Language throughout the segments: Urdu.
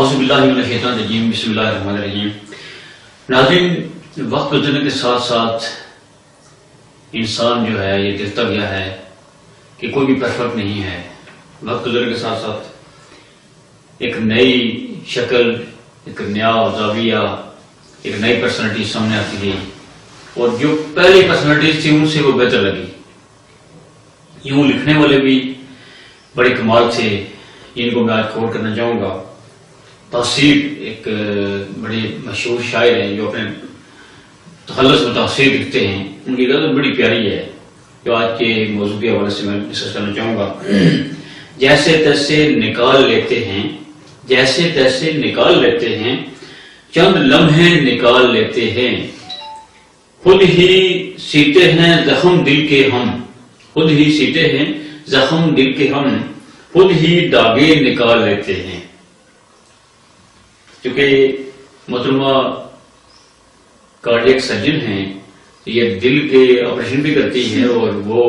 اعوذ باللہ من الشیطان الرجیم، بسم اللہ الرحمن الرحیم۔ ناظرین، وقت گزرنے کے ساتھ ساتھ انسان جو ہے یہ دیکھتا گیا ہے کہ کوئی بھی پرفیکٹ نہیں ہے۔ وقت گزرنے کے ساتھ ساتھ ایک نئی شکل، ایک نیا زاویہ، ایک نئی پرسنالٹی سامنے آتی گئی، اور جو پہلی پرسنالٹیز تھی ان سے وہ بہتر لگی۔ یوں لکھنے والے بھی بڑے کمال تھے، ان کو میں آج کوٹ کرنا چاہوں گا۔ تحصیل ایک بڑے مشہور شاعر ہیں جو اپنے تخلص میں تحصیل لکھتے ہیں، ان کی غزل بڑی پیاری ہے جو آج کے موضوع کے حوالے سے میں ڈسکس کرنا چاہوں گا۔ جیسے تیسے نکال لیتے ہیں، جیسے تیسے نکال لیتے ہیں، چند لمحے نکال لیتے ہیں، خود ہی سیتے ہیں زخم دل کے ہم، خود ہی سیتے ہیں زخم دل کے ہم، خود ہی داغے نکال لیتے ہیں۔ چونکہ محترمہ کارڈیک سرجن ہیں، یہ دل کے آپریشن بھی کرتی ہیں اور وہ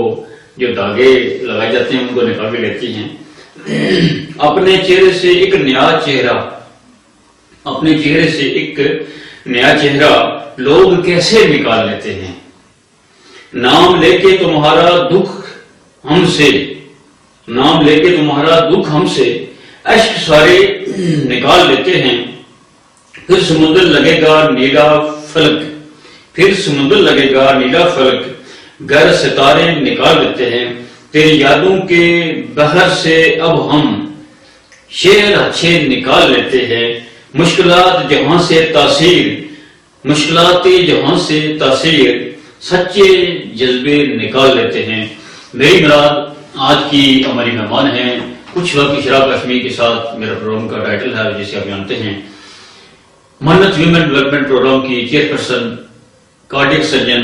جو داغے لگائے جاتے ہیں ان کو نکال کے لیتی ہیں۔ اپنے چہرے سے ایک نیا چہرہ، اپنے چہرے سے ایک نیا چہرہ لوگ کیسے نکال لیتے ہیں۔ نام لے کے تمہارا دکھ ہم سے، نام لے کے تمہارا دکھ ہم سے، اشک سارے نکال لیتے ہیں۔ پھر سمندر لگے گا نیلا فلک، پھر سمندر لگے گا نیلا فلک، گر ستارے نکال لیتے ہیں۔ تیری یادوں کے بحر سے اب ہم شعر اچھے نکال لیتے ہیں۔ مشکلات جہاں سے تاثیر، مشکلات جہاں سے تاثیر، سچے جذبے نکال لیتے ہیں۔ میری مراد آج کی ہماری مہمان ہیں، کچھ وقت اشراق کشمیر کے ساتھ میرا پروگرام کا ٹائٹل ہے جسے آپ جانتے ہیں، منت ویمن ڈیولپمنٹ پروگرام کی چیئرپرسن کارڈیک سرجن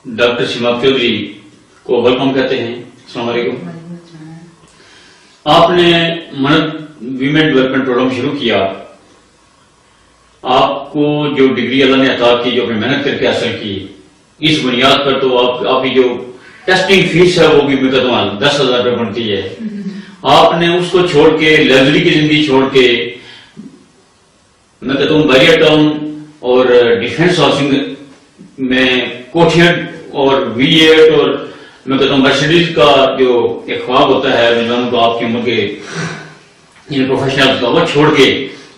ڈاکٹر سیما چودھری کو ویلکم کہتے ہیں۔ السلام علیکم۔ آپ نے منت ویمن ڈیولپمنٹ پروگرام شروع کیا، آپ کو جو ڈگری اللہ نے عطا کی، جو اپنی محنت کر کے حاصل کی، اس بنیاد پر تو آپ کی جو ٹیسٹنگ فیس ہے وہ بھی میں کہتا ہوں 10,000 روپے بنتی ہے۔ آپ نے اس کو چھوڑ کے، لائبریری کی زندگی چھوڑ کے، میں کہتا ہوں بیریا ٹاؤن اور ڈیفینس ہاؤسنگ میں کوٹھیاں اور V8 اور میں کہتا ہوں مرسیڈیز کا جو ایک خواب ہوتا ہے نوجوانوں کو آپ کی عمر کے پروفیشنل کا، وہ چھوڑ کے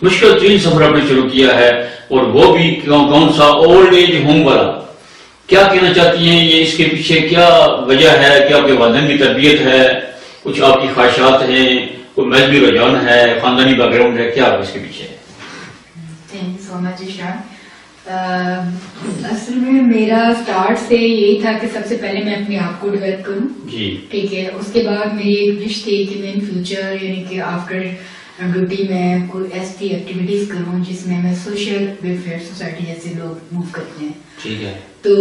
مشکل ترین سفر آپ نے شروع کیا ہے، اور وہ بھی کون سا اولڈ ایج ہوم والا۔ کیا کہنا چاہتی ہیں، یہ اس کے پیچھے کیا وجہ ہے؟ کیا آپ کے والدین کی تربیت ہے، کچھ آپ کی خواہشات ہیں، کوئی مذہبی رجحان ہے، خاندانی بیک گراؤنڈ ہے، کیا اس کے پیچھے ہے؟ تھینک یو سو مچ عشران۔ اصل میں میرا اسٹارٹ سے یہی تھا کہ سب سے پہلے میں اپنے آپ کو ڈیولپ کروں، ٹھیک ہے۔ اس کے بعد میری ایک وش تھی کہ میں ان فیوچر یعنی کہ آفٹر ڈیوٹی میں کوئی ایسی ایکٹیویٹیز کروں جس میں سوشل ویلفیئر سوسائٹی جیسے لوگ موو کرتے ہیں، ٹھیک ہے۔ تو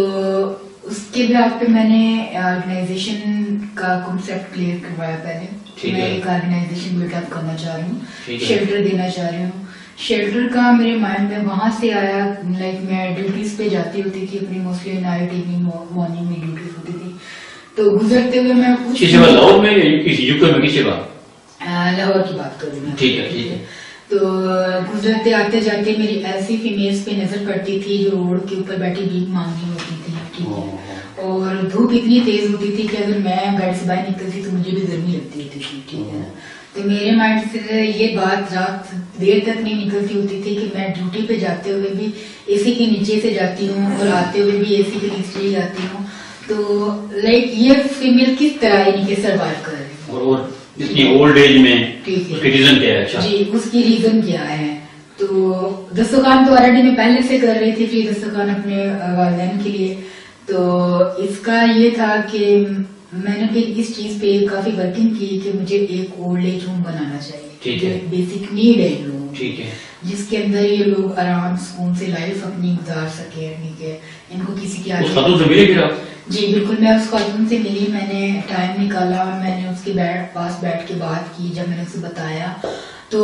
اس کے بعد پہ میں نے آرگنائزیشن کا کنسیپٹ کلیئر کروایا۔ پہلے میں ایک آرگنائزیشن بلڈ اپ کرنا چاہ رہی ہوں، شیلٹر دینا چاہ رہی ہوں۔ شیلٹر کا میرے مائنڈ میں وہاں سے آیا، لائک میں ڈیوٹیز پہ جاتی ہوتی تھی اپنی، موسٹلی نائٹ ایوننگ مارننگ میں ڈیوٹیز ہوتی تھی، تو گزرتے ہوئے میں لاہور میں کسی لاہور کی بات کروں میں، ٹھیک ہے۔ تو گزرتے آتے جاتے میری ایسی فیمیلز پہ نظر پڑتی تھی جو روڈ کے اوپر بیٹھی بھیک مانگنی ہوتی تھی، ٹھیک ہے، اور دھوپ اتنی تیز ہوتی تھی کہ اگر میں گاڑی سے باہر نکلتی تو مجھے بھی گرمی لگتی ہوتی تھی، ٹھیک ہے نا۔ تو میرے مائنڈ سے یہ بات رات دیر تک نہیں نکلتی ہوتی تھی کہ میں ڈیوٹی پہ جاتے ہوئے بھی اے سی کے نیچے سے جاتی ہوں اور آتے ہوئے بھی اے سی کے نیچے ہی جاتی ہوں، تو لائک یہ فیمیل کس طرح یعنی کہ سروائیو کر رہی ہے، اور اتنی اولڈ ایج میں اس کی ریزن کیا ہے؟ جی اس کی ریزن کیا ہے؟ تو دسترخوان تو آلریڈی میں پہلے سے کر رہی تھی، فری دسترخوان اپنے والدین کے لیے، تو اس کا یہ تھا کہ میں نے پھر اس چیز پہ کافی ورکنگ کی کہ مجھے ایک اولڈ ایج ہوم بنانا چاہیے جو بیسک نیڈ ہے ان لوگوں کی، جس کے اندر یہ لوگ آرام سکون سے لائف اپنی گزار سکے، ٹھیک ہے، ان کو کسی کی جی بالکل۔ میں اس خاتون سے ملی، میں نے ٹائم نکالا، میں نے اس کے پاس بیٹھ کے بات کی۔ جب میں نے اسے بتایا تو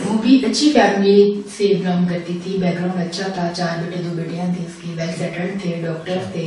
وہ بھی اچھی فیملی سے بلانگ کرتی تھی، بیک گراؤنڈ اچھا تھا، 4 بیٹے 2 بیٹیاں تھیں اس کی، ویل سیٹلڈ تھے، ڈاکٹر تھے،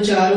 4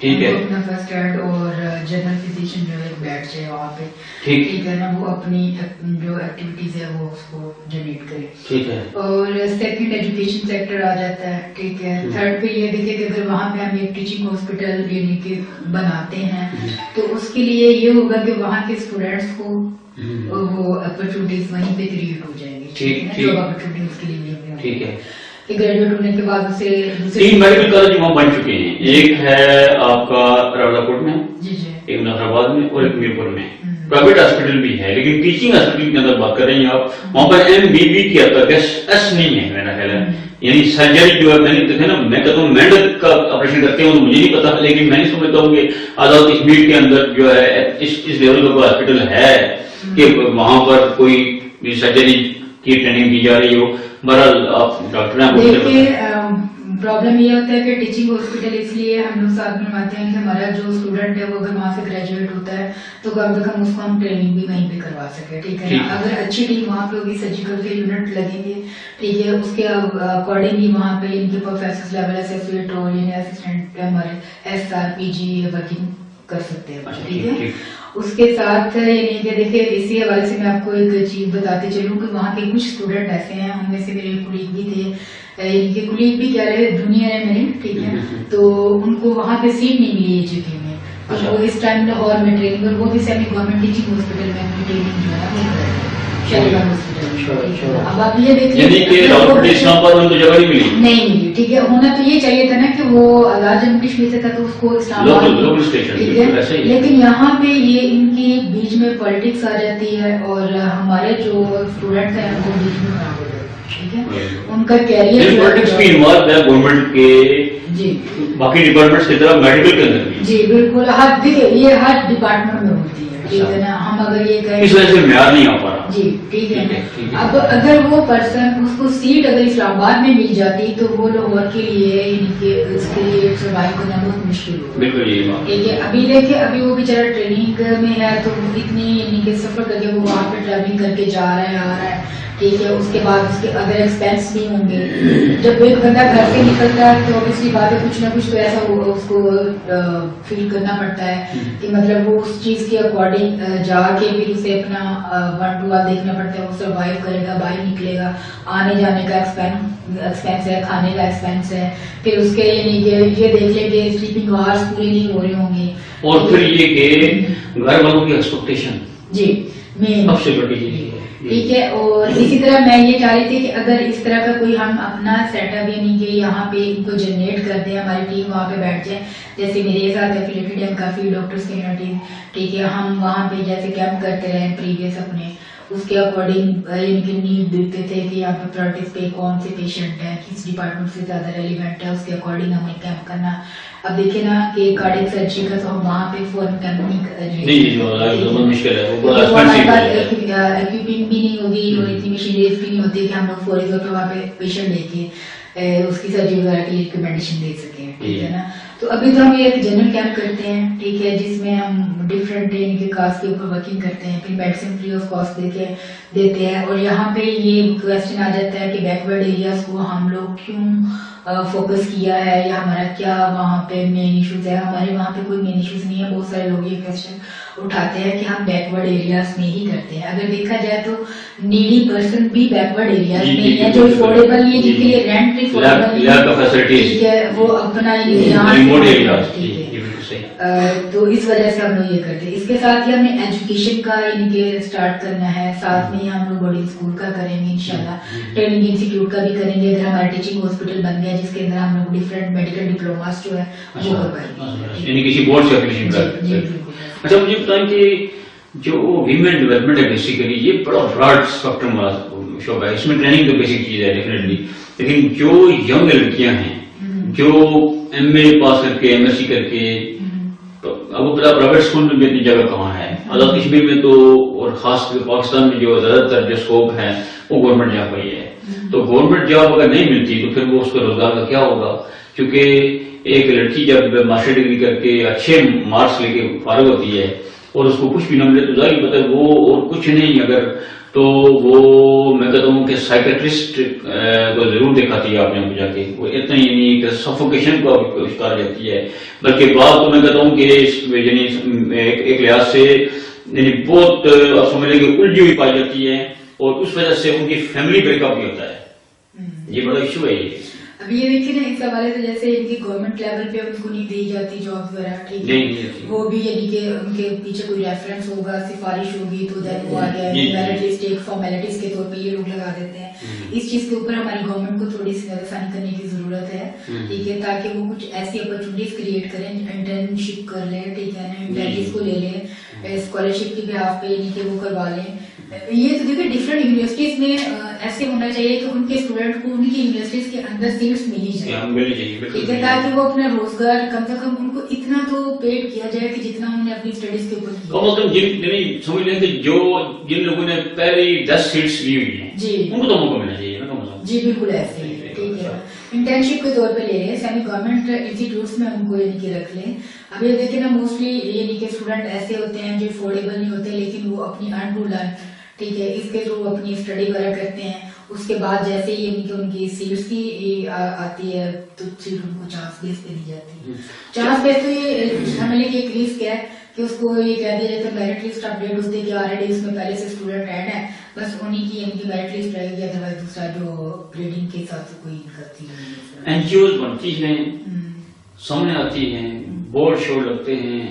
ٹھیک ہے. اپنا فرسٹ ایڈ اور جنرل فزیشین جو ایک بیٹھ ہے وہاں پہ ٹھیک ہے نا، وہ اپنی جو ایکٹیویٹیز ہے وہ اس کو جنریٹ کرے. ٹھیک ہے. اور سیکنڈ ایجوکیشن سیکٹر آ جاتا ہے. ٹھیک ہے. تھرڈ پہ یہ دیکھیں کہ اگر وہاں پہ ہم ایک ٹیچنگ ہاسپٹل یعنی کہ بناتے ہیں تو اس کے لیے یہ ہوگا کہ وہاں کے اسٹوڈینٹس کو وہ اپرچونیٹیز وہیں پہ کریٹ ہو جائیں گی، جاب اپرچونیٹیز کے لیے. ٹھیک ہے. گریجویٹ ہونے کے بعد اسے 3 میڈیکل کالج وہاں بن چکے ہیں. ایک ہے آپ کا راولا میں، ایک نظر آباد میں اور ایک میرپور میں. پرائیویٹ ہاسپٹل بھی ہے لیکن ٹیچنگ ہاسپٹل کے اندر بات کر رہے ہیں آپ، وہاں پر MBB کی حد تک ایس نہیں ہے میرا خیال ہے. یعنی سرجری جو ہے میں نے دیکھا نا، میں کہتا ہوں مینڈل کا آپریشن کرتے ہیں مجھے نہیں پتا، لیکن میں نہیں سمجھتا ہوں کہ آزاد کشمیر کے اندر جو ہے اس لیول کا کوئی ہاسپٹل ہے کہ وہاں پر کوئی سرجری کی ٹریننگ دی جا رہی ہو. بہرحال آپ ڈاکٹر ہیں. پرابلم یہ ہوتا ہے کہ ٹیچنگ ہاسپٹل اس لیے ہم لوگ ساتھ بنواتے ہیں کہ ہمارا جو اسٹوڈنٹ ہے وہ اگر وہاں سے گریجویٹ ہوتا ہے تو کم سے کم اس کو ہم ٹریننگ بھی وہیں پہ کروا سکے. ٹھیک ہے. اگر اچھی ٹیم وہاں پہ ہوگی، سرجیکل کے یونٹ لگیں گے، ٹھیک ہے، اس کے اکارڈنگ ہی وہاں پہ ان کے پروفیسر لیول ایسوسیٹ اور یعنی اسسٹنٹ ہمارے SRPG ورکنگ کر سکتے ہیں. ٹھیک ہے. اس کے ساتھ یعنی کہ دیکھیں اسی حوالے سے میں آپ کو ایک چیز بتاتے چلوں کہ وہاں کے کچھ اسٹوڈنٹ ایسے ہیں، ان میں سے میرے کولیگ بھی تھے، یعنی کہ کولیگ بھی کیا رہے جونیئر ہے میرے. ٹھیک ہے. تو ان کو وہاں پہ سیٹ نہیں ملی HK میں، تو وہ اس ٹائم لاہور میں ٹریننگ، اور وہ بھی سیمی گورنمنٹ ٹیچنگ ہاسپٹل میں اپنی ٹریننگ جو ہے وہ کر رہے ہیں. اب آپ یہ دیکھیے نہیں ملی. ٹھیک ہے. ہونا تو یہ چاہیے تھا نا کہ وہ آزاد جموں کشمیر سے تھا تو اس کو اسلام آباد. ٹھیک ہے. لیکن یہاں پہ یہ ان کی بیچ میں پالیٹکس آ جاتی ہے اور ہمارے جو اسٹوڈنٹ ہیں ان کو بیچ میں خراب ہو جاتا ہے. ٹھیک ہے. ان کا کیریئر گورنمنٹ کے جی باقی ڈپارٹمنٹس کی طرح میڈیکل کے اندر بھی جی بالکل یہ ہر ڈپارٹمنٹ میں ہوتی ہے. ٹھیک ہے نا. ہم اگر یہ کہیں اس وجہ سے معیار نہیں آ پا رہا. جی ٹھیک ہے. اب اگر وہ پرسن اس کو سیٹ اگر اسلام آباد میں مل جاتی تو وہ لاہور کے لیے یعنی کہ اس کے لیے سروائیو کرنا بہت مشکل ہوگا. بالکل یہی بات. ٹھیک ہے. ابھی دیکھیں ابھی وہ بیچارہ ٹریننگ میں ہے تو اتنی یعنی کہ سفر کر کے وہ وہاں پہ ٹریولنگ کر کے جا رہا ہے آ رہا ہے. ٹھیک ہے. اس کے بعد اس کے اگر ایکسپینس بھی ہوں گے، جب ایک بندہ گھر سے نکلتا ہے تو اسی بات ہے کچھ نہ کچھ تو ایسا ہوگا اس کو فیل کرنا پڑتا ہے کہ مطلب وہ اس چیز کے اکارڈنگ جا کے پھر اسے اپنا 1 to 1 دیکھنا پڑتا ہے. وہ سروائیو کرے گا، باہر نکلے گا، آنے جانے کا ایکسپینس ہے، کھانے کا ایکسپینس ہے، پھر اس کے یعنی کہ یہ دیکھ لیں کہ سلیپنگ آورس پورے نہیں ہو رہے ہوں گے، اور پھر یہ کہ گھر والوں کی ایکسپیکٹیشن جی مین سب سے بڑی چیز ہے. ٹھیک ہے. اور اسی طرح میں یہ چاہ رہی تھی کہ اگر اس طرح کا کوئی ہم اپنا سیٹ اپ یعنی کہ یہاں پہ ان کو جنریٹ کر دیں، ہماری ٹیم وہاں پہ بیٹھ جائے، جیسے میرے ساتھ ایفیلیٹڈ ہیں کافی ڈاکٹرس کمیونٹی. ٹھیک ہے. ہم وہاں پہ جیسے کیمپ کرتے رہے پریویس اپنے، اس کے اکارڈنگ ان کی نیڈ دیکھتے تھے کہ یہاں پہ پرائرٹیز پہ کون سے پیشنٹ ہیں، کس ڈپارٹمنٹ سے زیادہ ریلیونٹ ہے، اس کے اکارڈنگ ہمیں کیمپ کرنا. اب دیکھیں نا کہ کارڈک سرجری کا تو ہم وہاں پہ فوراً کیمپ نہیں مشکل ہے، ایکوپمنٹ بھی نہیں ہوگی اور اتنی مشینریز بھی نہیں ہوتی کہ ہم لوگ فوری طور پہ وہاں پہ پیشنٹ لے کے اس کی سرجری وغیرہ کی ریکمینڈیشن دے سکیں. ٹھیک ہے نا. تو ابھی تو ہم ایک جنرل کیمپ کرتے ہیں. ٹھیک ہے. جس میں ہم ڈفرینٹ ان کے کاسٹ کے اوپر ورکنگ کرتے ہیں، پھر میڈیسن فری آف کاسٹ دیتے ہیں. اور یہاں پہ یہ کوشچن آ جاتا ہے کہ بیکورڈ ایریاز کو ہم لوگ کیوں فوکس کیا ہے یا ہمارا کیا وہاں پہ مین ایشوز ہے. ہمارے وہاں پہ کوئی مین ایشوز نہیں ہے. بہت سارے لوگ یہ کوشچن اٹھاتے ہیں کہ ہم بیکورڈ ایریاز میں ہی کرتے ہیں. اگر دیکھا جائے تو نیڈی پرسن بھی بیکورڈ ایریاز میں ہے، جو افورڈیبل نہیں ہے، جن کے لیے رینٹ افورڈیبل ہے، وہ اپنا تو اس وجہ سے ہم لوگ یہ کرتے ہیں. اس کے ساتھ ہی ہمیں ایجوکیشن کا یعنی کہ اسٹارٹ کرنا ہے، ساتھ میں ہی ہم لوگ بورڈنگ اسکول کا کریں گے انشاءاللہ، ٹریننگ انسٹیٹیوٹ کا بھی کریں گے. اگر ہمارا ٹیچنگ ہاسپٹل بن گیا جس کے اندر ہم لوگ ڈفرینٹ میڈیکل ڈپلوماز جو ہے وہ کروائیں گے، یعنی کسی بورڈ سے اپلیکیشن کر. اچھا مجھے بتائیں کہ جو ویمن ڈیولپمنٹ ہے بیسیکلی یہ بڑا براڈ اسپیکٹرم والا شعبہ ہے. اس میں ٹریننگ تو بیسک چیز ہے ڈیفینیٹلی، لیکن جو ینگ لڑکیاں ہیں جو MA پاس کر کے MSc کر کے، اب پتا پرائیویٹ اسکول میں بھی اتنی جگہ کہاں ہے. آزاد کشمیر میں تو اور خاص کر پاکستان میں جو زیادہ تر جو اسکوپ ہے وہ گورنمنٹ جاب کا ہی ہے. تو گورنمنٹ جاب اگر نہیں ملتی تو پھر وہ اس کا روزگار کا کیا ہوگا؟ کیونکہ ایک لڑکی جب ماسٹر ڈگری کر کے اچھے مارکس لے کے فارغ ہوتی ہے اور اس کو کچھ بھی نہ ملے تو ظاہر بتا وہ اور کچھ نہیں اگر تو وہ میں کہتا ہوں کہ سائیکٹرسٹ کو ضرور دکھاتی ہے آپ نے جا کے، وہ اتنا ہی نہیں کہ سفوکیشن کو شکار جاتی ہے، بلکہ بات تو میں کہتا ہوں کہ یعنی ایک لحاظ سے یعنی بہت آپ سمجھ لیں کہ الجھی ہوئی پائی جاتی ہے، اور اس وجہ سے ان کی فیملی بریک اپ بھی ہوتا ہے، یہ بڑا ایشو ہے یہ۔ اب یہ دیکھیے نا اس حوالے سے جیسے ان کی گورنمنٹ لیول پہ ان کو نہیں دی جاتی جاب وغیرہ، ٹھیک ہے، وہ بھی یعنی کہ ان کے پیچھے کوئی ریفرنس ہوگا، سفارش ہوگی تو دین وہ آ گیا میرٹ لسٹ ایک فارمیلٹیز کے طور پہ یہ لوگ لگا دیتے ہیں۔ اس چیز کے اوپر ہماری گورنمنٹ کو تھوڑی سی زیادہ سانی کرنے کی ضرورت ہے، ٹھیک ہے، تاکہ وہ کچھ ایسی اپرچونیٹیز کریٹ کریں، انٹرنشپ کر لیں، ٹھیک ہے نا، انٹرنشپ کو لے لیں، اسکالرشپ کی بہاف پہ یعنی کہ وہ کروا لیں۔ یہ تو دیکھیں ڈفرینٹ یونیورسٹیز میں ایسے ہونا چاہیے کہ ان کے اسٹوڈنٹ کو ان کی یونیورسٹیز کے اندر سیٹس ملی جائے، ٹھیک ہے، تاکہ وہ اپنا روزگار کم سے کم ان کو اتنا تو پیڈ کیا جائے کہ جتنا انہوں نے اپنی اسٹڈیز کے اوپر کیا۔ سمجھ لیں کہ جن لوگوں نے پہلی 10 سیٹس لی ہوئی ہیں جی ان کو تو موقع ملنا چاہیے نا، جی بالکل ایسے ہی، ٹھیک ہے، انٹرنشپ کے طور پہ لے لیں، سیمی گورنمنٹ انسٹیٹیوٹس میں ان کو یعنی کہ رکھ لیں۔ اب یہ دیکھیں نا موسٹلی یعنی کہ اسٹوڈنٹ ایسے ہوتے ہیں جو افورڈیبل نہیں ہوتے، لیکن وہ اپنی ارن ٹو لرن، ٹھیک ہے، اس کے تھرو اپنی اسٹڈی وغیرہ کرتے ہیں، اس کے بعد جیسے ہی یعنی کہ ان کی سیٹس کی آتی ہے تو سیٹ ان کو چانس بیس پہ دی جاتی ہے۔ چانس بیس تو یہ ہمیں لے کے ایک رسک ہے کہ اس کو یہ کہہ دیا جاتا ہے میرٹ لسٹ اپڈیٹ اس دے کہ آلریڈی اس میں پہلے سے اسٹوڈنٹ ایڈ ہے، بس انہیں کی یعنی کہ میرٹ لسٹ رہے گی، ادروائز دوسرا جو گریڈنگ کے حساب سے کوئی کرتی ہے۔ این جی اوز بنتی ہیں، سامنے آتی ہیں، بورڈ شو لگتے ہیں،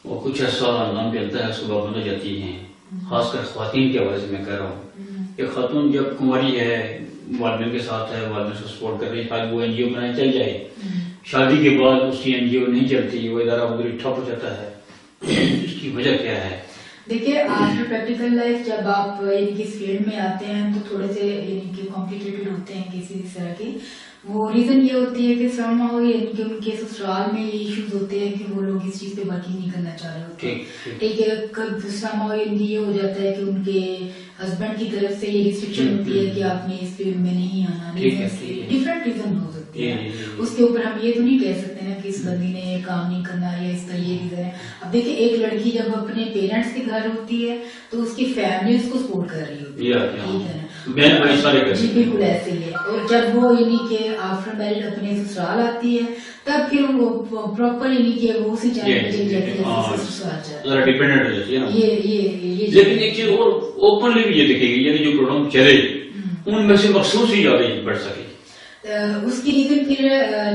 اور کچھ ایسا نام چلتا ہے، صبح بند ہو جاتی ہیں، خاص کر خواتین کے حوالے سے میں کہہ رہا ہوں کہ خاتون جب کنواری ہے، والدین کے ساتھ ہے، والدین سے سپورٹ کر رہی ہے، شاید وہ این جی او بنانے چل جائے، شادی کے بعد اس کی این جی او نہیں چلتی، وہ ادارہ ادھر ٹھپ ہو جاتا ہے، اس کی وجہ کیا ہے؟ دیکھیے آفٹر پریکٹیکل لائف جب آپ یعنی کہ اس فیلڈ میں آتے ہیں تو تھوڑے سے یعنی کہ کمپلیکیٹڈ ہوتے ہیں کسی اس طرح کے، وہ ریزن یہ ہوتی ہے کہ سرما ہو یعنی کہ ان کے سسرال میں یہ ایشوز ہوتے ہیں کہ وہ لوگ اس چیز پہ ورکنگ نہیں کرنا چاہ رہے ہوتے، ٹھیک ہے، کب سرما ہو یعنی یہ ہو جاتا ہے کہ ان کے ہسبینڈ کی طرف سے یہ ریسٹرکشن ہوتی ہے کہ آپ نے اس فیلڈ میں نہیں آنا، ڈفرینٹ ریزن ہو سکتے ہیں، اس کے اوپر ہم یہ تو نہیں کہہ سکتے نا کہ اس بندی نے کام نہیں کرنا یا اس کا یہ ریزن ہے۔ اب دیکھیں ایک لڑکی جب اپنے پیرنٹس کے گھر ہوتی ہے تو اس کی فیملی اس کو سپورٹ کر رہی ہوتی ہے، ٹھیک ہے نا، جی بالکل ایسے ہی ہے، اور جب وہ یعنی کہ آفٹر میرج اپنے سسرال آتی ہے تب پھر وہ پراپر یعنی کہ وہ اسی چینل پہ چل جاتی ہے، سسرال چاہتی ڈیپینڈنٹ ہو جاتی ہے نا۔ یہ لیکن ایک چیز اور اوپنلی بھی یہ دیکھے گی، یعنی جو پروگرام چلے ان میں سے مخصوص ہی زیادہ بڑھ سکے، اس کی ریزن پھر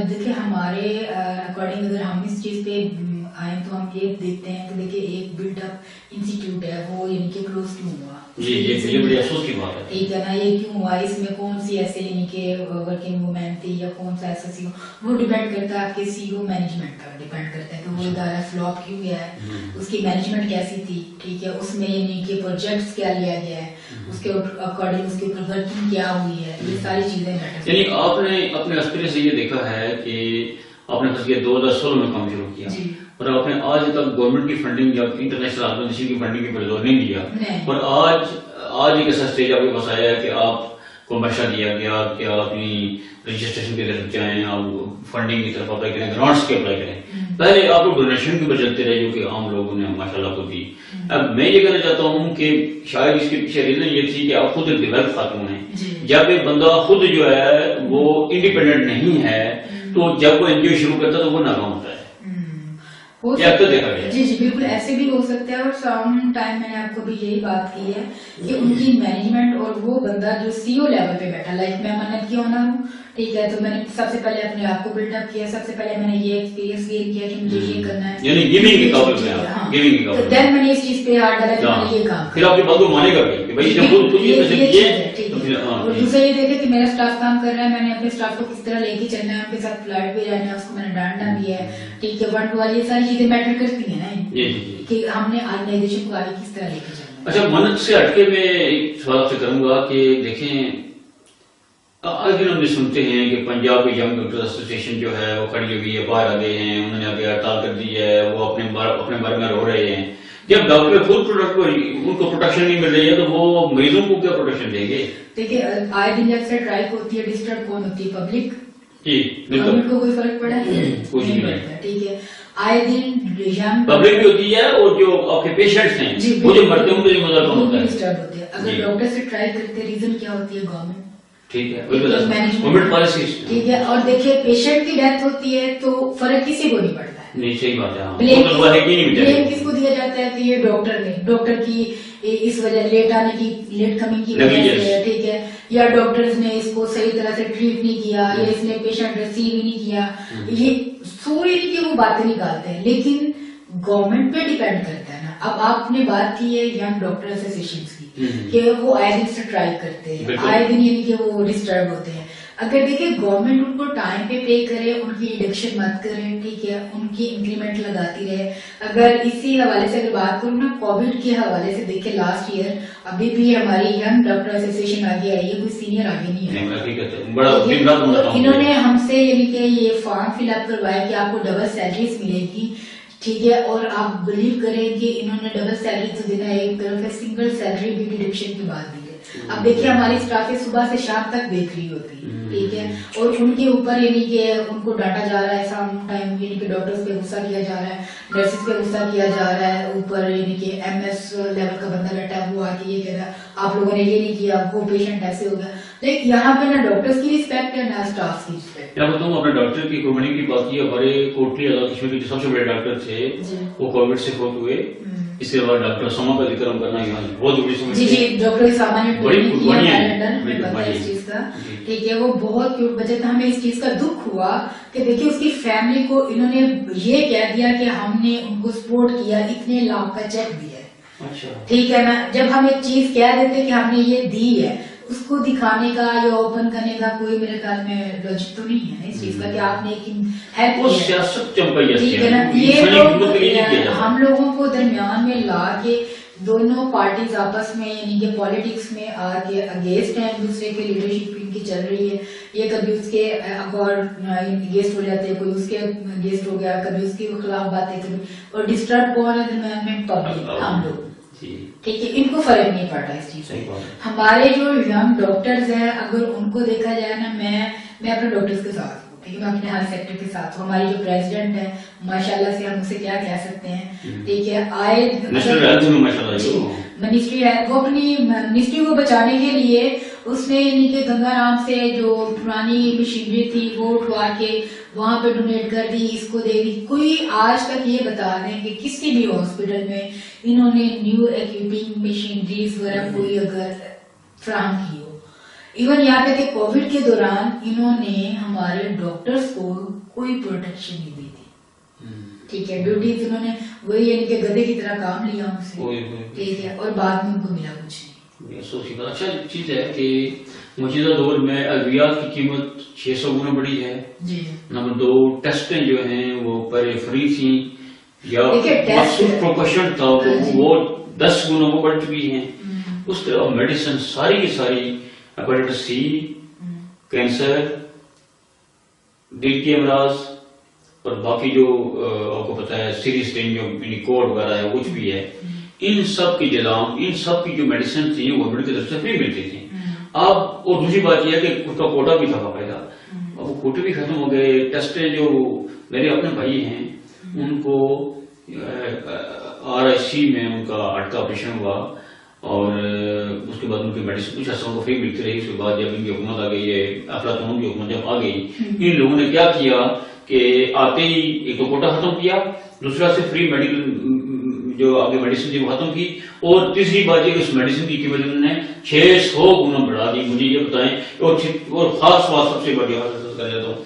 دیکھیں ہمارے اکارڈنگ اگر ہم اس چیز پہ آئیں تو ہم یہ دیکھتے ہیں کہ دیکھیں ایک بلڈ اپ انسٹیٹیوٹ ہے وہ یعنی کہ کلوز کیوں ہوا، جی یہ بڑی افسوس کی بات ہے، ٹھیک ہے نا، یہ کیوں ہوا، اس میں کون سی ایسے یعنی کہ ورکنگ وومین تھی یا کون سا ایسا سی او، وہ ڈیپینڈ کرتا ہے آپ کے سی او مینجمنٹ پر ڈیپینڈ کرتا ہے کہ وہ ادارہ فلاپ کیوں گیا ہے، اس کی مینجمنٹ کیسی تھی، ٹھیک ہے، اس میں یعنی کہ پروجیکٹس کیا لیا گیا ہے، اس کے اکارڈنگ اس کے اوپر ورکنگ کیا ہوئی ہے، یہ ساری چیزیں میٹر۔ یعنی آپ نے اپنے ایکسپیرینس سے یہ دیکھا ہے کہ آپ نے 2016 میں کام شروع کیا اور آپ نے آج تک گورنمنٹ کی فنڈنگ یا انٹرنیشنل آرگنائزیشن کی فنڈنگ کے پر زور نہیں دیا، اور آج ایک ایسا اسٹیج آپ کے پاس آیا ہے کہ آپ کو مشورہ دیا گیا کہ آپ اپنی رجسٹریشن کی طرف جائیں، آپ فنڈنگ کی طرف اپلائی کریں، گرانٹس کے اپلائی کریں، پہلے آپ کو ڈونیشن کے بچتے رہے جو کہ عام لوگوں نے ماشاءاللہ کو دی۔ اب میں یہ کہنا چاہتا ہوں کہ شاید اس کے پیچھے ریزن یہ تھی کہ آپ خود ایک ڈیولپ خاتون ہیں، جب ایک بندہ خود جو ہے وہ انڈیپینڈنٹ نہیں ہے تو جب وہ این جی او شروع کرتا ہے تو وہ ناکام ہوتا ہے، جی جی بالکل ایسے بھی ہو سکتا ہے، اور سم ٹائم میں نے آپ کو بھی یہی بات کی ہے کہ ان کی مینجمنٹ اور وہ بندہ جو سی او لیول پہ بیٹھا، لائک میں منت کی ہونا ہوں، ٹھیک ہے، تو میں نے سب سے پہلے اپنے آپ کو بلڈ اپ کیا، سب سے پہلے میں نے یہ ایکسپیرینس گین کیا کہ مجھے یہ کرنا ہے، یعنی گیونگ کے قابل میں آپ گیونگ کے قابل، دین میں نے اس چیز پہ ہاتھ ڈالا کہ میں نے یہ کام، پھر آپ کی بات کو مانے گا کہ بھائی جب خود کچھ اور دوسرا یہ دیکھے کہ میرا اسٹاف کام کر رہا ہے، میں نے اپنے اسٹاف کو کس طرح لے کے چلنا ہے، ان کے ساتھ فلائٹ پہ جانا ہے، اس کو میں نے ڈانٹنا بھی ہے، ٹھیک ہے، ون ٹو ون، یہ ساری چیزیں میٹر کرتی ہیں نا کہ ہم نے آرگنائزیشن کو آگے کس طرح لے کے چلنا ہے۔ اچھا منت سے ہٹ کے میں ایک سوال آپ سے کروں گا کہ دیکھیں آج دن ہم سنتے ہیں کہ پنجاب ینگ ڈاکٹر ایسوسیشن جو ہے وہ کھڑی ہوئی ہے، باہر آ گئے ہیں، انہوں نے آگے ہڑتال کر دی ہے، وہ اپنے بارے میں رو رہے ہیں، جب ڈاکٹر خود ان کو پروٹیکشن نہیں مل رہی ہے تو وہ مریضوں کو کیا پروٹیکشن دیں گے؟ دیکھیے آئے دن جب سے ٹرائک ہوتی ہے ڈسٹرب کون ہوتی ہے؟ پبلک، جی گورنمنٹ کو کوئی فرق پڑا ہے؟ کچھ نہیں پڑتا، ٹھیک ہے۔ آئے دن پبلک بھی ہوتی ہے اور جو آپ کے پیشنٹس ہیں وہ جو مرتے ہیں ان کا ذمہ دار کون ہوتا ہے؟ ڈسٹرب ہوتے ہیں. اگر ڈاکٹر سے ٹرائی کرتے ریزن کیا ہوتی ہے گورنمنٹ. ٹھیک ہے گورنمنٹ پالیسی. ٹھیک ہے. اور دیکھیے پیشنٹ کی ڈیتھ ہوتی ہے تو فرق کسی کو نہیں پڑتا ہے. نہیں صحیح بات ہے. بلیم کس کو دیا جاتا ہے کہ یہ ڈاکٹر نے ڈاکٹر کی اس وجہ لیٹ آنے کی لیٹ کمنگ کی وجہ سے ٹھیک ہے, یا ڈاکٹرز نے اس کو صحیح طرح سے ٹریٹ نہیں کیا, یا اس نے پیشنٹ ریسیو ہی نہیں کیا. یہ سوری کی وہ باتیں نکالتے ہیں لیکن گورنمنٹ پہ ڈیپینڈ کرتا ہے نا. اب آپ نے بات کی ہے ینگ ڈاکٹر ایسوسیشنز کی کہ وہ آئے دن سے ٹرائی کرتے ہیں, آئے دن یعنی کہ وہ ڈسٹرب ہوتے ہیں. اگر دیکھیں گورنمنٹ ان کو ٹائم پہ پے کرے, ان کی ریڈکشن مت کرے ٹھیک ہے, ان کی انکریمنٹ لگاتی رہے. اگر اسی حوالے سے اگر بات کروں نا کووڈ کے حوالے سے دیکھیں لاسٹ ایئر ابھی بھی ہماری ینگ ڈاکٹر ایسوسیشن آگے آئی ہے, کوئی سینئر آگے نہیں ہے. انہوں نے ہم سے یعنی کہ یہ فارم فل اپ کروایا کہ آپ کو ڈبل سیلریز ملے گی ٹھیک ہے, اور آپ بلیو کریں کہ انہوں نے ڈبل سیلری تو دینا ایک طرف ہے, سنگل سیلری بھی ڈڈکشن کی بات دی ہے. اب دیکھیے ہماری اسٹاف صبح سے شام تک دیکھ رہی ہوتی ہے ٹھیک ہے, اور ان کے اوپر یعنی کہ ان کو ڈانٹا جا رہا ہے سام ٹائم, یعنی کہ ڈاکٹرز پہ غصہ کیا جا رہا ہے, نرسز پہ غصہ کیا جا رہا ہے, اوپر یعنی کہ ایم ایس لیول کا بندہ بیٹھا ہے وہ آ کے یہ کہہ رہا ہے آپ لوگوں نے یہ نہیں کیا, وہ پیشنٹ ایسے ہو گیا. لیکن یہاں پہ نہ ڈاکٹرز کی رسپیکٹ ہے نہ اسٹاف کی رسپیکٹ. کیا بتاؤں اپنے ڈاکٹر کی قربانی کی بات کی, ہمارے کوٹلی آزاد کشمیر کے جو سب سے بڑے ڈاکٹر تھے وہ کووڈ سے فوت ہوئے. اس کے بعد ڈاکٹر سما کا ذکر ہم کرنا یہاں بہت بڑی سمجھ. جی ڈاکٹر سما نے بڑی قربانی اس چیز کا ٹھیک ہے, وہ بہت کیوٹ بچہ تھا. ہمیں اس چیز کا دکھ ہوا کہ دیکھیے اس کی فیملی کو انہوں نے یہ کہہ دیا کہ ہم نے ان کو سپورٹ کیا, اتنے لاکھ کا چیک دیا ہے ٹھیک ہے نا. جب ہم ایک چیز کہہ دیتے کہ ہم نے یہ دی ہے, اس کو دکھانے کا یا اوپن کرنے کا کوئی میرے خیال میں لاجک تو نہیں ہے اس چیز کا کہ آپ نے ایک ہیلپ ٹھیک ہے نا. یہ لوگ ہم لوگوں کو درمیان میں لا کے دونوں پارٹیز آپس میں یعنی کہ پالیٹکس میں آ کے اگینسٹ ہیں, ایک دوسرے کے لیڈرشپ ان کی چل رہی ہے. یہ کبھی اس کے اگینسٹ ہو جاتے ہیں, کوئی اس کے اگینسٹ ہو گیا, کبھی اس کے خلاف باتیں کبھی, اور ڈسٹرب کون ہے درمیان میں پبلک, ہم لوگ ٹھیک ہے. ان کو فرق نہیں پڑتا اس چیز سے. ہمارے جو ینگ ڈاکٹرز ہیں اگر ان کو دیکھا جائے نا, میں اپنے ڈاکٹرز کے ساتھ ہوں ٹھیک ہے, میں اپنے ہیلتھ سیکٹر کے ساتھ ہوں. ہماری جو پریزیڈنٹ ہے ماشاءاللہ سے ہم اسے کیا کہہ سکتے ہیں ٹھیک ہے, آئے منسٹری ہے, وہ اپنی منسٹری کو بچانے کے لیے اس نے یعنی کہ گنگا رام سے جو پرانی مشینری تھی وہ اٹھوا کے وہاں پہ ڈونیٹ کر دی, اس کو دے دی. کوئی آج تک یہ بتا دیں کہ کسی بھی ہاسپٹل میں انہوں نے نیو ایکوپنگ مشینریز وغیرہ کوئی اگر فراہم کی ہو. ایون یہاں تک کہ کووڈ کے دوران انہوں نے ہمارے ڈاکٹرز کو کوئی پروٹیکشن نہیں دی تھی ٹھیک ہے. ڈیوٹیز انہوں نے وہی یعنی کہ گدے کی طرح کام لیا ان سے ٹھیک ہے, اور بعد میں ان کو ملا کچھ نہیں. اچھا چیز ہے کہ موجودہ دور میں ادویات کی قیمت 600 گنا بڑی ہے. نمبر 2 ٹیسٹیں جو ہیں وہ پہلے فری تھیں یا مخصوص پروپورشن تھا وہ 10 گنا وہ بڑھ چکی ہیں. اس کے علاوہ میڈیسن ساری کی ساری ہیپیٹائٹس سی, کینسر, دل کے امراض اور باقی جو آپ کو پتا ہے سیریس رینج جو کوڈ وغیرہ ہے کچھ بھی ہے, ان سب کی جلام ان سب کی جو میڈیسن تھی گورنمنٹ کی طرف سے فری ملتی تھی. اب اور دوسری بات یہ ہے کہ اس کا کوٹا بھی تھا باقاعدہ, اب وہ کوٹے بھی ختم ہو گئے. ٹیسٹیں جو میرے اپنے بھائی ہیں ان کو RIC میں ان کا ہارٹ کا آپریشن ہوا اور اس کے بعد ان کی میڈیسن کچھ عرصوں کو فری ملتی رہی. اس کے بعد جب ان کی حکومت آ گئی ہے, افلاطون کی حکومت جب آ گئی, ان لوگوں نے کیا کیا کہ آتے ہی ایک تو کوٹا ختم کیا, دوسرا سے فری میڈیکل جو آگے میڈیسن تھی وہ ختم کی, اور تیسری بات یہ کہ اس میڈیسن کی قیمت انہوں نے 600 گنا بڑھا دی. مجھے یہ بتائیں, اور خاص بات سب سے بڑی بات کر لیتا ہوں,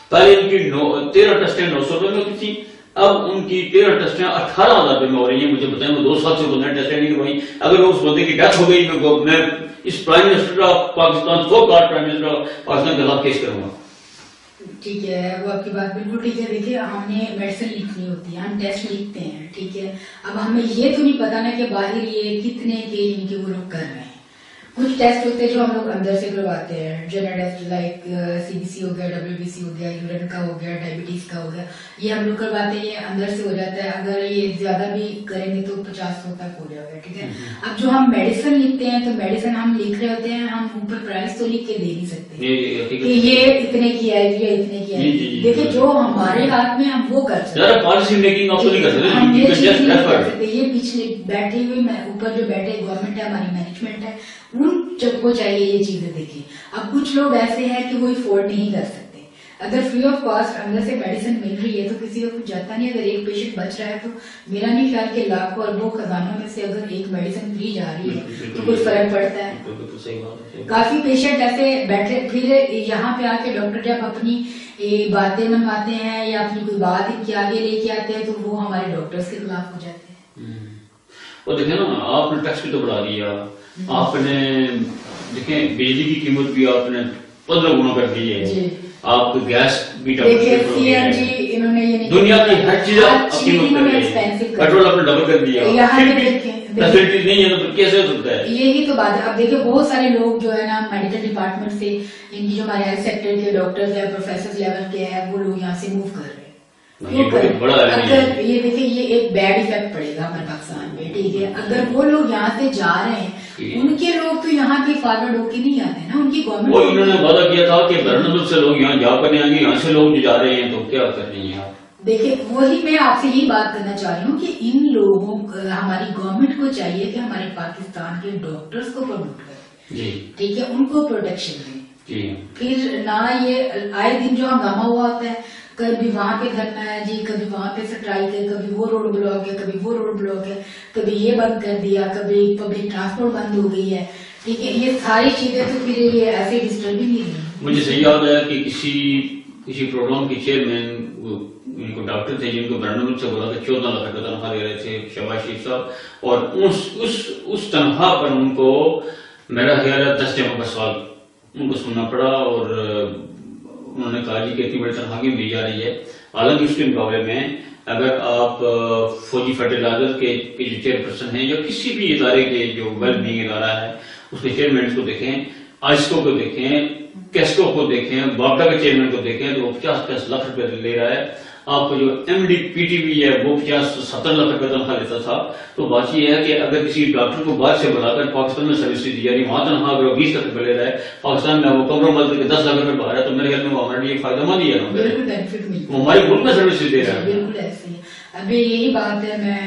پہلے ان کی 13 ٹیسٹیں 900 روپے میں ہوتی تھی, اب ان کی 13 ٹیسٹیں 18,000 روپے میں ہو رہی ہیں. مجھے بتائیں میں 2 سال سے بندہ ٹیسٹیں نہیں کروائی. اگر اس بندے کی ڈیتھ ہو گئی میں اس prime minister of Pakistan so called prime minister of Pakistan کے خلاف کیس کروں گا. ٹھیک ہے, وہ آپ کی بات بالکل ٹھیک ہے. دیکھیے ہم نے میڈیسن لکھنی ہوتی ہے, ہم ٹیسٹ لکھتے ہیں ٹھیک ہے. اب ہمیں یہ تو نہیں پتا نا کہ باہر یہ کتنے کے ان کے وہ لوگ کر رہے ہیں. کچھ ٹیسٹ ہوتے ہیں جو ہم لوگ اندر سے کرواتے ہیں، جنرل ٹیسٹ لائک CBC ہو گیا، WBC ہو گیا، یورین کا ہو گیا، ڈائبٹیز کا ہو گیا، یہ ہم لوگ کرواتے ہیں، یہ اندر سے ہو جاتا ہے. اگر یہ زیادہ بھی کریں گے تو 50-100 تک ہو جائے گا. ٹھیک ہے. اب جو ہم میڈیسن لکھتے ہیں تو میڈیسن ہم لکھ رہے ہوتے ہیں، ہم اوپر پرائس تو لکھ کے دے نہیں سکتے کہ یہ اتنے کی آئے گی یا اتنے کی آئے گی. دیکھیں جو ہمارے ہاتھ میں ہم وہ کر سکتے ہیں، پالیسی میکنگ آپ تو نہیں کر سکتے، ہم یہ چیز نہیں کر سکتے. یہ پیچھے بیٹھے ہوئے اوپر جو بیٹھے گورنمنٹ ہے، ہماری مینجمنٹ ہے، ان کو چاہیے یہ چیزیں دیکھیں. اب کچھ لوگ ایسے ہیں کہ وہ افورڈ نہیں کر سکتے. اگر فری آف کاسٹ اندر سے میڈیسن مل رہی ہے تو کسی کو کچھ جاتا نہیں. اگر ایک پیشنٹ بچ رہا ہے تو میرا نہیں خیال کہ لاکھوں اربوں خزانوں میں سے اگر ایک میڈیسن فری جا رہی ہے تو کوئی فرق پڑتا ہے. کافی پیشنٹ ایسے بیٹھے پھر یہاں پہ آ کے ڈاکٹر جب اپنی باتیں منواتے ہیں یا اپنی کوئی بات ان کے آگے لے کے آتے ہیں تو وہ ہمارے ڈاکٹرز کے خلاف ہو جاتے ہیں. اور دیکھیں نا، آپ نے ٹیکس بھی تو بڑھا دیا، آپ نے دیکھیں بجلی کی قیمت بھی آپ نے 15 گنا کر دی ہے، آپ گیس بھی انہوں نے دنیا کی ہر چیز پیٹرول آپ نے ڈبل کر دیا، فیسلٹیز نہیں ہے تو کیسے ہو سکتا ہے؟ یہی تو بات ہے. اب دیکھیں بہت سارے لوگ جو ہے نا میڈیکل ڈپارٹمنٹ سے، ان کی جو ہمارے ہیلتھ سیکٹر کے ڈاکٹرز ہیں، پروفیسر لیول کے ہیں، وہ لوگ یہاں سے موو کر رہے ہیں. اگر یہ دیکھیں یہ ایک بیڈ افیکٹ پڑے گا ہمارے پاکستان میں. ٹھیک ہے. اگر وہ لوگ یہاں سے جا رہے ہیں، ان کے لوگ تو یہاں کے فارورڈ ہو کے نہیں آتے نا، ان کی گورنمنٹ. انہوں نے وعدہ کیا تھا کہ برنامج سے لوگ یہاں جا کر آئیں گے، یہاں سے لوگ جو جا رہے ہیں تو کیا کر رہی ہیں آپ؟ دیکھیں وہی میں آپ سے یہی بات کرنا چاہ رہی ہوں کہ ان لوگوں ہماری گورنمنٹ کو چاہیے کہ ہمارے پاکستان کے ڈاکٹرز کو پروموٹ کرے. ٹھیک ہے. ان کو پروٹیکشن دیں. پھر نہ یہ آئے دن جو ہنگامہ ہوا ہوتا ہے، کبھی وہاں پہ دھرنا ہے جی، کبھی وہاں پہ سٹرائک ہے، کبھی وہ روڈ بلاک ہے، کبھی وہ روڈ بلاک ہے، کبھی یہ بند کر دیا، کبھی پبلک ٹرانسپورٹ بند ہو گئی ہے. ٹھیک ہے. یہ ساری چیزیں تو پھر یہ ایسے ڈسٹرب ہی نہیں ہوئی. مجھے صحیح یاد ہے کہ کسی پروگرام کے چیئرمین ان کو ڈاکٹر تھے جن کو برنامج سے بولا کہ 14 لاکھ روپے تنخواہ دے رہے تھے شہباز شریف صاحب، اور اس تنخواہ پر ان کو میرا خیال ہے 10 جمع پر سال ان کو سننا پڑا. اور انہوں نے کہا جی کہ اتنی بڑی تنخواہ کیوں دی جا رہی ہے. حالانکہ اس کے مقابلے میں اگر آپ فوجی فرٹیلائزر کے جو چیئرپرسن ہیں یا کسی بھی ادارے کے جو ویل بینگ ادارہ ہے اس کے چیئرمین کو دیکھیں، آئسکو کو دیکھیں، کیسکو کو دیکھیں، باپٹا کے چیئرمین کو دیکھیں تو وہ 50-50 لاکھ روپے لے رہا ہے. آپ کو جو MD PTV ہے وہ 50-70 لاکھ روپے تنخواہ لیتا تھا. تو بات یہ ہے کہ اگر کسی ڈاکٹر کو باہر سے بلا کر پاکستان میں سروس دی جا رہی، وہاں تنخواہ اگر 20 لاکھ روپے لے رہا ہے، پاکستان میں وہ کمپرومائز کر کے 10 لاکھ روپے باہر ہے، تو میرے خیال میں وہ ہمارے لیے فائدہ مند ہی ہے، وہ ہمارے ملک میں سروس دے رہا ہے. بالکل ایسے ہی. ابھی یہی بات ہے، میں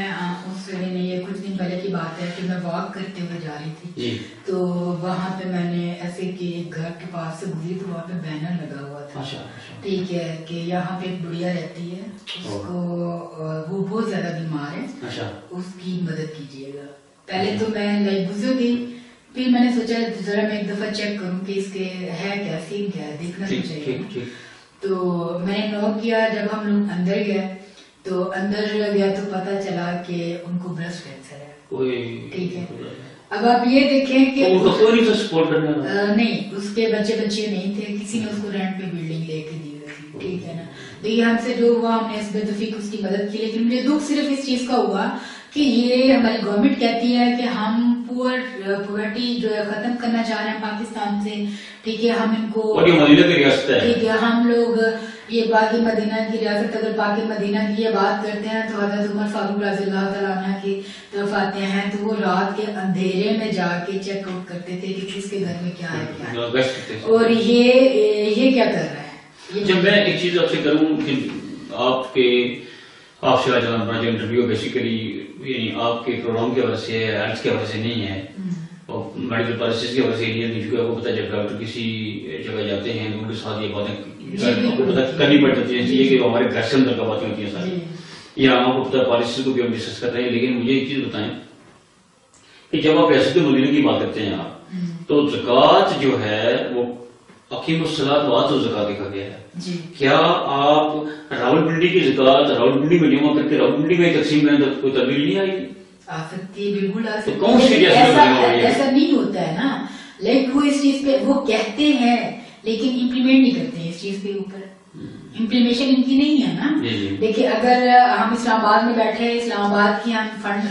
اس دن یہ کچھ دن پہلے کی بات ہے کہ میں واک کرتے ہوئے جا رہی تھی تو وہاں پہ میں نے ایسے کہ ایک گھر کے پاس سے گزری تو وہاں پہ بینر لگا ہوا تھا. ٹھیک ہے. کہ یہاں پہ ایک بڑھیا رہتی ہے، اس کو وہ بہت زیادہ بیمار ہے، اس کی مدد کیجیے گا. پہلے تو میں لائک گزر گئی، پھر میں نے سوچا ذرا میں ایک دفعہ چیک کروں کہ اس کے ہے کیا سین کیا ہے، دیکھنا تو چاہیے. تو میں نے نوٹ کیا. جب ہم لوگ اندر گئے تو اندر گیا تو پتا چلا کہ ان کو بریسٹ کینسر ہے. ٹھیک ہے. اب آپ یہ دیکھیں کہ نہیں، اس کے بچے نہیں تھے، کسی نے اس کو رینٹ پہ بلڈنگ لے کے دی ہوئی تھی. ٹھیک ہے نا. تو یہ ہم سے جو ہوا ہم نے اس بے اس کی مدد کی. لیکن مجھے دکھ صرف اس چیز کا ہوا کہ یہ ہماری گورنمنٹ کہتی ہے کہ ہم پورٹی جو ہے ختم کرنا چاہ رہے ہیں پاکستان سے. ٹھیک ہے. ہم ان کو ٹھیک ہے، ہم لوگ یہ باقی مدینہ کی ریاست، اگر باقی مدینہ کی یہ بات کرتے ہیں تو حضرت عمر فاروق رضی اللہ تعالیٰ عنہ کی طرف آتے ہیں تو وہ رات کے اندھیرے میں جا کے چیک آؤٹ کرتے تھے کہ کس کے گھر میں کیا ہے کیا ہے. اور یہ کیا کر رہا ہے. جب میں ایک چیز آپ سے کروں کہ آپ سے جو انٹرویو بیسیکلی یعنی آپ کے پروگرام کے وجہ سے ہیلتھ کے وجہ سے نہیں ہے اور میڈیکل پالیسیز کی وجہ سے نہیں ہے، کیونکہ آپ کو پتا جب ڈاکٹر کسی جگہ جاتے ہیں تو ان کے ساتھ یہ باتیں کرنی پڑ جاتی ہیں کہ وہ ہمارے گھر سے اندر کا باتیں ہوتی ہیں ساری، یا آپ کو پتا پالیسی کو بھی ہم ڈسکس کر رہے ہیں. لیکن مجھے ایک چیز بتائیں کہ جب آپ ریاست مدینہ کی بات کرتے ہیں آپ تو زکوٰۃ جو ہے وہ اقیم الصلاۃ وآتوا الزکوٰۃ دیکھا گیا ہے. کیا آپ راولپنڈی کی زکوٰۃ راولپنڈی میں جمع کر کے راولپنڈی میں تقسیم کریں تو کوئی تبدیلی نہیں آئی؟ آ سکتی ہے، بالکل آ سکتی ہے. ایسا نہیں ہوتا ہے نا. لیکن وہ اس چیز پہ وہ کہتے ہیں لیکن امپلیمنٹ نہیں کرتے ہیں اس چیز کے اوپر. امپلیمنیشن ان کی نہیں ہے نا. دیکھیے اگر ہم اسلام آباد میں بیٹھے ہیں، اسلام آباد کی ہم فنڈ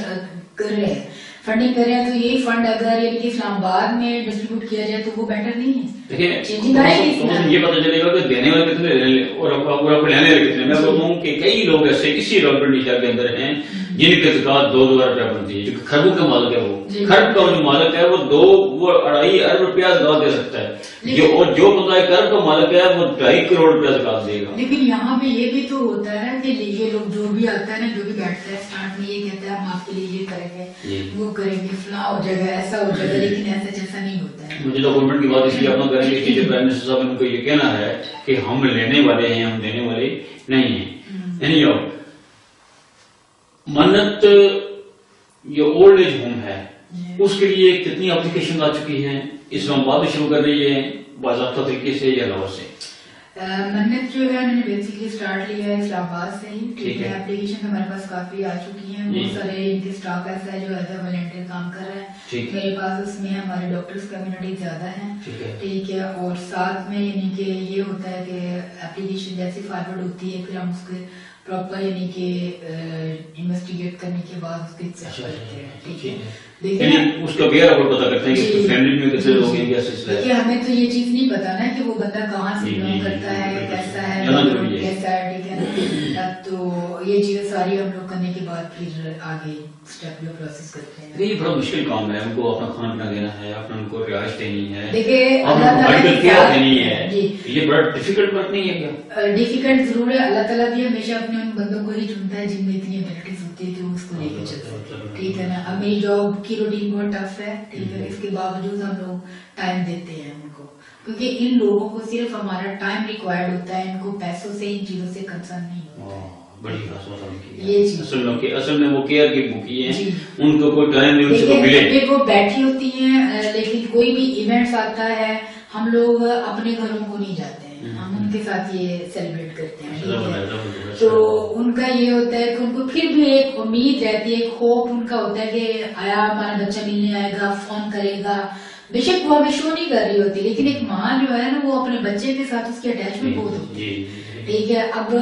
کر رہے ہیں، فنڈنگ کر رہے ہیں تو یہی فنڈ اگر یعنی کہ اسلام آباد میں ڈسٹریبیوٹ کیا جائے تو وہ بیٹر نہیں ہے. دیکھیں چینجنگ آئے گی اس میں. یہ پتہ چلے گا کہ دینے والے کتنے اور آپ کو لینے والے کتنے. میں بولتا ہوں کہ کئی لوگ ایسے اسی ڈاکٹر نشا کے اندر ہیں جن کی زکات 2 روپیہ بنتی ہے. خربوں کا مالک ہے وہ خرب کا جو مالک ہے وہ 2.5 ارب روپیہ زکات دے سکتا ہے. جو بتائے کرب کا مالک ہے وہ 2.5 کروڑ روپیہ زکات دے گا. لیکن یہاں پہ یہ بھی تو ہوتا ہے کہ یہ لوگ جو بھی آتا ہے نا جو بھی بیٹھتا ہے اسٹارٹ میں یہ کہتا ہے ہم آپ کے لیے یہ کریں گے وہ کریں گے فلاں ہو جائے گا ایسا ہو جائے گا لیکن ایسا جیسا نہیں ہوتا ہے. مجھے تو گورنمنٹ کی بات اس لیے اپنا کریں گے کہ جو پرائم منسٹر صاحب نے ان کو یہ کہنا ہے کہ ہم لینے والے ہیں ہم دینے والے نہیں ہیں. یعنی منت یہ اولڈ ایج ہوم ہے اس کے لیے کتنی اپلیکیشن آ چکی ہیں. اسلام آباد میں شروع کر رہی ہے باضابطہ طریقے سے یا لاہور سے. منت جو ہے میں نے بیسکلی اسٹارٹ لیا ہے اسلام آباد سے ہی. ٹھیک ہے اپلیکیشن ہمارے پاس کافی آ چکی ہیں. بہت سارے ان کے اسٹاف ایسا ہے جو ایز اے والنٹیئر کام کر رہا ہے. میرے پاس اس میں ہمارے ڈاکٹرز کمیونٹی زیادہ ہیں. ٹھیک ہے اور ساتھ میں یعنی کہ یہ ہوتا ہے کہ اپلیکیشن جیسے فارورڈ ہوتی ہے پھر ہم اس کے پراپر یعنی کہ انویسٹیگیٹ کرنے کے بعد اس کے ایکسپٹ کرتے ہیں. ٹھیک ہے یعنی اس کا بیئر آپ پتہ کرتے ہیں کہ فیملی میں کتنے لوگ ہیں کیا سلسلہ ہے. دیکھیے ہمیں تو یہ چیز نہیں پتا نا کہ وہ بندہ کہاں سے بلانگ کرتا ہے کیسا ہے کیسا ہے. ٹھیک ہے نا تو یہ چیزیں ساری ہم لوگ کرنے کے بعد پھر آگے اسٹیپ جو پروسیس کرتے ہیں. یہ بڑا مشکل کام ہے. ان کو اپنا کھانا پینا دینا ہے اپنا ان کو رہائش دینی ہے دیکھیے میڈیکل کیئر دینی ہے. یہ بڑا ڈیفیکلٹ بات نہیں ہے کیا. ڈیفیکلٹ ضرور ہے. اللہ تعالیٰ بھی ہمیشہ اپنے ان بندوں کو ہی چنتا ہے جن میں اتنی ایبلٹیز ہوتی ہے کہ اس کو لے کے چلتے ہیں. ٹھیک ہے نا. اب میری جاب کی روٹین بہت ٹف ہے. ٹھیک ہے اس کے باوجود ہم لوگ ٹائم دیتے ہیں ان کو کیونکہ ان لوگوں کو صرف ہمارا ٹائم ریکوائرڈ ہوتا ہے. ان کو پیسوں سے ان چیزوں سے کنسرن نہیں ہوتا ہے. بڑی اصل میں وہ کیئر کی بکی ہیں ان کو کوئی ٹائم نہیں ان سے ملے. وہ بیٹھی ہوتی ہیں لیکن کوئی بھی ایونٹس آتا ہے ہم لوگ اپنے گھروں کو نہیں جاتے ہیں. ہم ان کے ساتھ یہ سیلیبریٹ کرتے ہیں. تو ان کا یہ ہوتا ہے کہ ان کو پھر بھی ایک امید رہتی ہے ایک ہوپ ان کا ہوتا ہے کہ آیا ہمارا بچہ ملنے آئے گا فون کرے گا. بے شک وہ ہمیں شو نہیں کر رہی ہوتی لیکن ایک ماں جو ہے نا وہ اپنے بچے کے ساتھ اس کی اٹیچمنٹ بہت ہوتی ہے. ٹھیک ہے. اب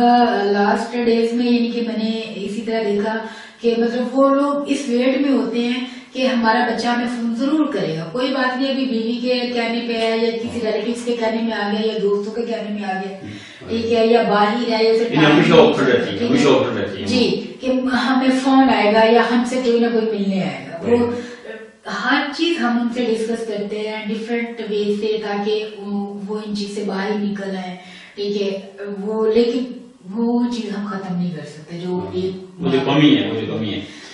لاسٹ ڈیز میں یعنی کہ میں نے اسی طرح دیکھا کہ مطلب وہ لوگ اس ویٹ میں ہوتے ہیں کہ ہمارا بچہ ہمیں فون ضرور کرے گا. کوئی بات نہیں ابھی بیوی کے کہنے پہ ہے یا کسی ریلیٹیوز کے کہنے میں آ گیا یا دوستوں کے کہنے میں آ گیا. ٹھیک ہے یا باہر ہے جی کہ ہمیں فون آئے گا یا ہم سے کوئی نہ کوئی ملنے آئے گا. وہ ہر چیز ہم ان سے ڈسکس کرتے ہیں ڈفرینٹ وے سے تاکہ وہ ان چیز سے باہر نکل آئے. ٹھیک ہے وہ لیکن وہ چیز ہم ختم نہیں کر سکتے جو مجھے کمی ہے.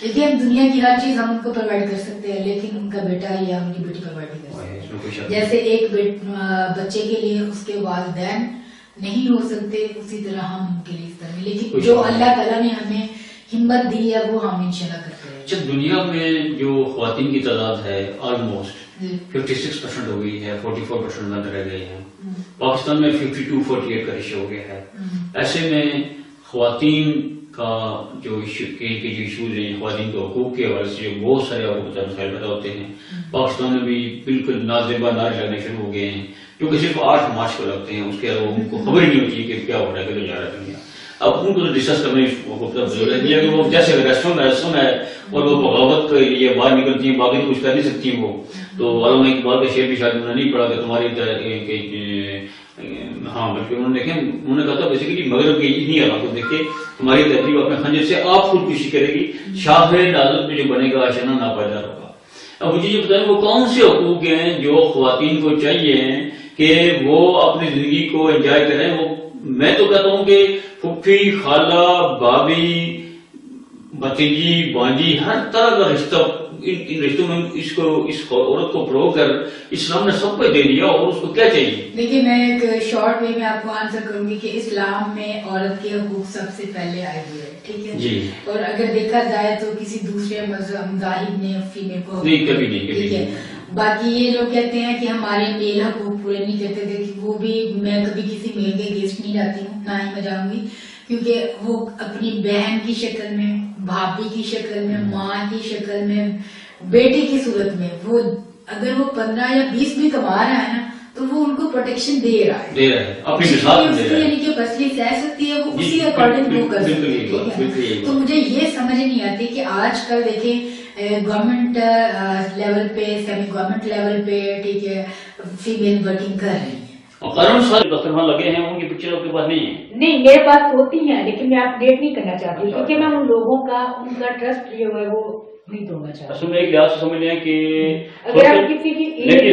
دیکھیے ہم دنیا کی ہر چیز ہم ان کو پرووائڈ کر سکتے ہیں لیکن ان کا بیٹا یا ان کی بیٹی پرووائڈ نہیں کر سکتے. جیسے ایک بچے کے لیے اس کے والدین نہیں ہو سکتے اسی طرح ہم ان کے لیے اس طرح. لیکن جو اللہ تعالیٰ نے ہمیں ہمت دی ہے وہ ہم انشاءاللہ کرتے ہیں. جب دنیا میں جو خواتین کی تعداد ہے آلموسٹ 56% ہو گئی ہے 44% میں رہ گئے ہیں. پاکستان میں 52-48 کا ریشو ہو گیا ہے. ایسے میں خواتین کا جو ایشوز ہیں خواتین کے حقوق کے حوالے سے جو بہت سارے آپ کو مسائل پیدا ہوتے ہیں. پاکستان میں بھی بالکل نازیبا نعرے لگنے شروع ہو گئے ہیں جو کہ صرف 8 مارچ کو لگتے ہیں. اس کے علاوہ ان کو خبر ہی نہیں ہوتی کہ کیا ہو رہا ہے کدھر جا رہا ہے دنیا. اب ان کو ڈسکس کرنے کہ وہ جیسے رسم ہے اور وہ بغاوت کے لیے باہر نکلتی ہیں باقی کچھ کر نہیں سکتی وہ. تو علامہ اقبال کا شعر بھی شاید انہوں نے نہیں پڑھا کہ تمہاری ہاں بلکہ انہوں نے کہا تھا بیسیکلی مغرب کی اتنی علاقوں دیکھ کے تمہاری تہذیب اپنے خنجر سے آپ خودکشی کرے گی شاہ نازت میں جو بنے گا آشنا ناپائیدار ہوگا. اب مجھے یہ بتائیں وہ کون سے حقوق ہیں جو خواتین کو چاہیے کہ وہ اپنی زندگی کو انجوائے کریں. وہ میں تو کہتا ہوں کہ پھپھی خالہ بھابھی بھتیجی بانجی ہر طرح کا رشتہ ان رشتوں میں اس عورت کو پرو کر اسلام نے سب کو دے دیا اور اس کو کیا چاہیے. دیکھیے میں ایک شارٹ وے میں آپ کو آنسر کروں گی کہ اسلام میں عورت کے حقوق سب سے پہلے آئے ہوئے ہیں. ٹھیک ہے جی. اور اگر دیکھا جائے تو کسی دوسرے مذاہب نے فیمیل کو کبھی نہیں. ٹھیک ہے. باقی یہ لوگ کہتے ہیں کہ ہمارے میل حقوق پورے نہیں کرتے تھے کہ وہ بھی میں کبھی کسی میل کے اگینسٹ نہیں جاتی ہوں نہ ہی میں جاؤں گی کیونکہ وہ اپنی بہن کی شکل میں بھابھی کی شکل میں ماں کی شکل میں بیٹی کی صورت میں وہ اگر وہ 15 یا 20 بھی کما رہا ہے نا تو وہ ان کو پروٹیکشن دے رہا ہے، اپنی مثال دے رہا ہے، یعنی کہ فصلی سیاست ہوتی ہے وہ اسی اکارڈنگ وہ کر سکتے ہیں۔ تو مجھے یہ سمجھ نہیں آتی کہ آج کل دیکھیں گورنمنٹ لیول پہ، سیمی گورنمنٹ لیول پہ، ٹھیک ہے، فیمیل ورکنگ کر رہی ہیں، قانون سارے دفتر لگے ہیں، ان کی پکچر آپ کے پاس نہیں ہے؟ نہیں میرے پاس ہوتی ہیں لیکن میں اپڈیٹ نہیں کرنا چاہتی کیونکہ میں ان لوگوں کا ان کا ٹرسٹ جو ہے وہ نہیں توڑنا چاہتی۔ اصل میں ایک لحاظ سے سمجھ لیں کہ اگر آپ کسی کی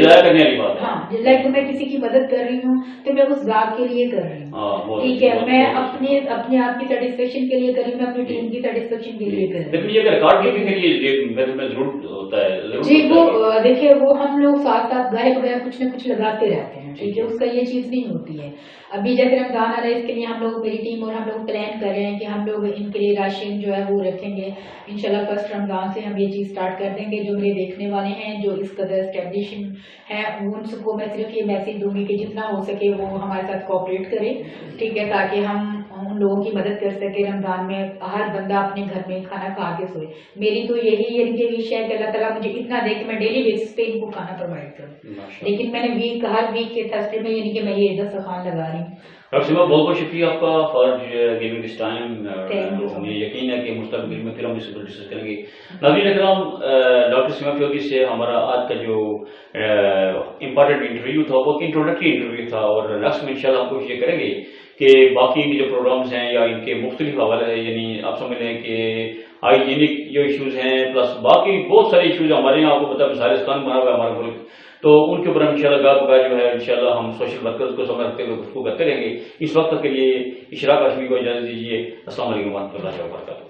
ضائع کرنے والی بات ہے، ہاں لائک میں کسی کی مدد کر رہی ہوں تو میں اس ذات کے لیے کر رہی ہوں، ٹھیک ہے، میں اپنے آپ کی سیٹسفیکشن کے لیے کر رہی ہوں، میں اپنی ٹیم کی سیٹسفیکشن کے لیے کر رہی ہوں۔ لیکن یہ ریکارڈ کیپنگ کے لیے ضرور ہوتا ہے جی وہ دیکھیے وہ ہم لوگ ساتھ ساتھ گائے بغیر کچھ نہ کچھ لگاتے رہتے ہیں، ٹھیک ہے، اس کا یہ چیز نہیں ہوتی ہے۔ ابھی جیسے رمضان آ رہا ہے اس کے لیے ہم لوگ میری ٹیم اور ہم لوگ پلان کر رہے ہیں کہ ہم لوگ ان کے لیے راشن جو ہے وہ رکھیں گے انشاءاللہ۔ فرسٹ رمضان سے ہم یہ چیز سٹارٹ کر دیں گے۔ جو میرے دیکھنے والے ہیں جو اس قدر اسٹیبلشن ہیں ان سب کو میں صرف یہ میسج دوں گی کہ جتنا ہو سکے وہ ہمارے ساتھ کوآپریٹ کرے، ٹھیک ہے، تاکہ ہم ان لوگوں کی مدد کر سکے رمضان میں ہر بندہ اپنے گھر میں کھانا کھا کے سوئے۔ میری تو یہی وش ہے کہ اللہ تعالیٰ مجھے اتنا دے کہ میں ڈیلی بیسس پہ ان کو کھانا پرووائڈ کروں، لیکن میں نے ہر ویک کے تھرسڈے میں یعنی کہ میں یہ دسترخوان لگا رہی ہوں۔ ڈاکٹر سیما بہت بہت شکریہ آپ کا فار گیونگ دس ٹائم، مجھے یقین ہے کہ مستقبل میں پھر ہم اس پر ڈسکس کریں گے۔ ناظرین اکرام، ڈاکٹر سیما فیوگی سے ہمارا آج کا جو امپارٹنٹ انٹرویو تھا وہ انٹروڈکٹری انٹرویو تھا، اور نیکسٹ میں انشاءاللہ ہم کوشش یہ کریں گے کہ باقی کے جو پروگرامز ہیں یا ان کے مختلف حوالے ہیں، یعنی آپ سمجھ لیں کہ ہائیجینک جو ایشوز ہیں پلس باقی بہت سارے ایشوز ہمارے یہاں، آپ کو پتہ ہے وزارستان بنا ہوا ہے ہمارا ملک، تو ان کے اوپر ہم انشاءاللہ گاہ بگاہ جو ہے انشاءاللہ ہم سوشل ورکرز کو سمجھ رکھتے ہوئے گفتگو کرتے رہیں گے۔ اس وقت کے لیے اشراق ہاشمی کو اجازت دیجیے۔ السلام علیکم ورحمۃ اللہ وبرکاتہ۔